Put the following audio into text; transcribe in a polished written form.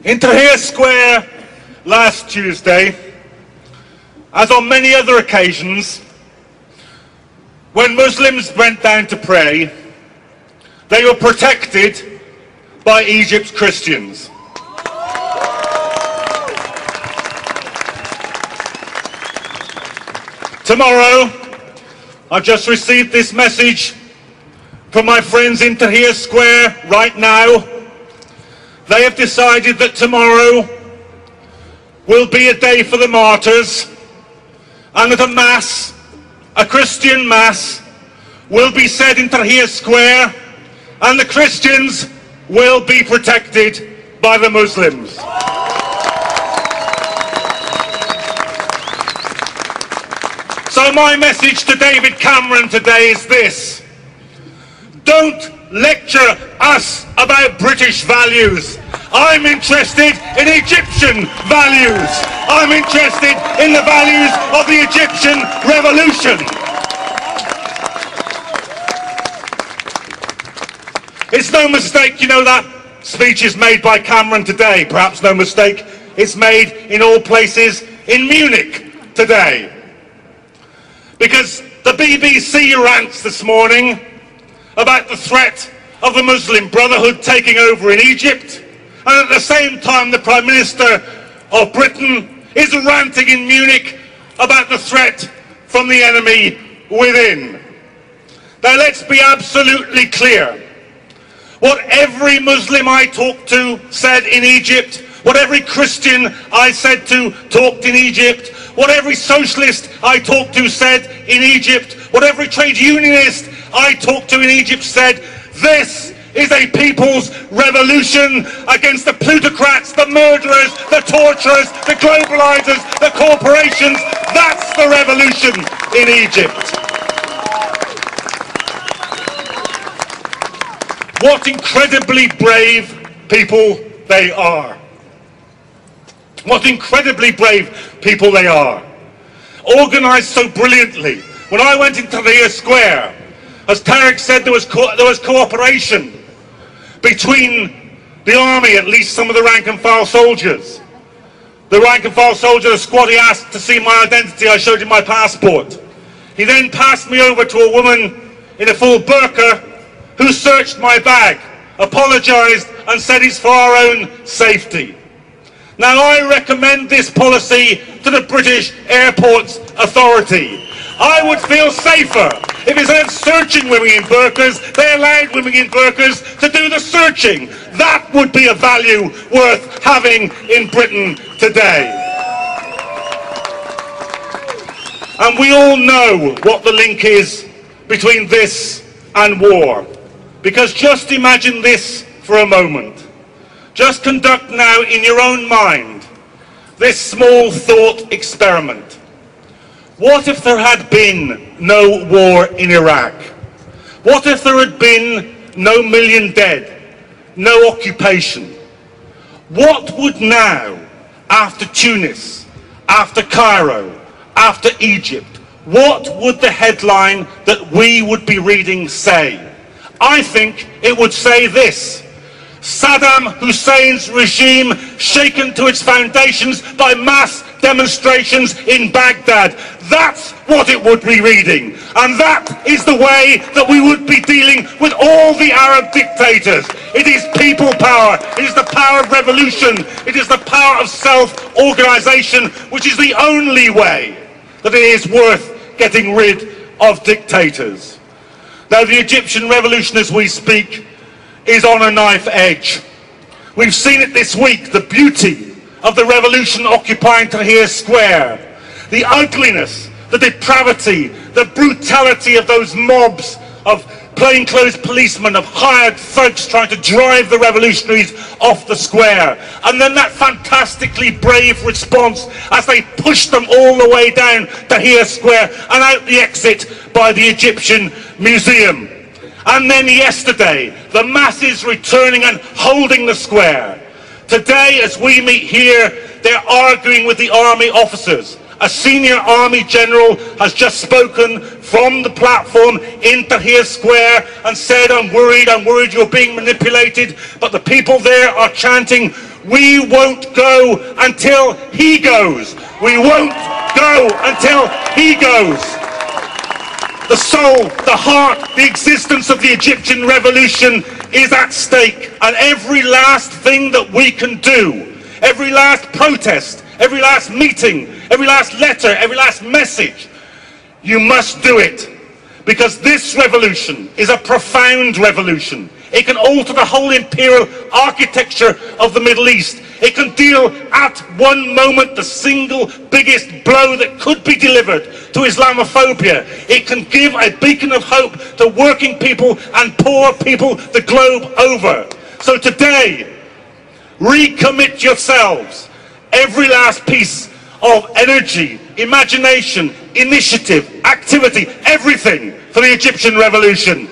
In Tahrir Square last Tuesday, as on many other occasions, when Muslims went down to pray, they were protected by Egypt's Christians. Tomorrow, I've just received this message from my friends in Tahrir Square right now. They have decided that tomorrow will be a day for the martyrs, and that a mass, a Christian mass, will be said in Tahrir Square, and the Christians will be protected by the Muslims. So my message to David Cameron today is this: don't lecture us about British values. I'm interested in Egyptian values. I'm interested in the values of the Egyptian revolution. It's no mistake, you know, that speech is made by Cameron today. Perhaps no mistake, it's made in all places in Munich today. Because the BBC rants this morning about the threat of the Muslim Brotherhood taking over in Egypt, and at the same time the Prime Minister of Britain is ranting in Munich about the threat from the enemy within. Now let's be absolutely clear. What every Muslim I talked to said in Egypt, what every Christian I said to talked in Egypt, what every socialist I talked to said in Egypt, what every trade unionist I talked to in Egypt said, this is a people's revolution against the plutocrats, the murderers, the torturers, the globalizers, the corporations. That's the revolution in Egypt. What incredibly brave people they are. What incredibly brave people they are. Organised so brilliantly. When I went into Tahrir Square, as Tarek said, there was cooperation between the army, at least some of the rank and file soldiers. The rank and file soldier, the squad, he asked to see my identity. I showed him my passport. He then passed me over to a woman in a full burqa who searched my bag, apologised and said it's for our own safety. Now I recommend this policy to the British Airports Authority. I would feel safer if instead of searching women in burqas, they allowed women in burqas to do the searching. That would be a value worth having in Britain today. And we all know what the link is between this and war. Because just imagine this for a moment. Just conduct now in your own mind this small thought experiment. What if there had been no war in Iraq? What if there had been no million dead, no occupation? What would now, after Tunis, after Cairo, after Egypt, what would the headline that we would be reading say? I think it would say this: Saddam Hussein's regime shaken to its foundations by mass demonstrations in Baghdad. That's what it would be reading. And that is the way that we would be dealing with all the Arab dictators. It is people power. It is the power of revolution. It is the power of self-organisation, which is the only way that it is worth getting rid of dictators. Now, the Egyptian revolution, as we speak, is on a knife edge. We've seen it this week, the beauty of the revolution occupying Tahrir Square, the ugliness, the depravity, the brutality of those mobs of plainclothes policemen, of hired thugs trying to drive the revolutionaries off the square. And then that fantastically brave response as they pushed them all the way down Tahrir Square and out the exit by the Egyptian Museum. And then yesterday, the masses returning and holding the square. Today, as we meet here, they're arguing with the army officers. A senior army general has just spoken from the platform in Tahrir Square and said, I'm worried you're being manipulated. But the people there are chanting, We won't go until he goes. We won't go until he goes. The soul, the heart, the existence of the Egyptian revolution is at stake, and every last thing that we can do, every last protest, every last meeting, every last letter, every last message, you must do it, because this revolution is a profound revolution. It can alter the whole imperial architecture of the Middle East. It can deal at one moment the single biggest blow that could be delivered to Islamophobia. It can give a beacon of hope to working people and poor people the globe over. So today, recommit yourselves, every last piece of energy, imagination, initiative, activity, everything for the Egyptian revolution.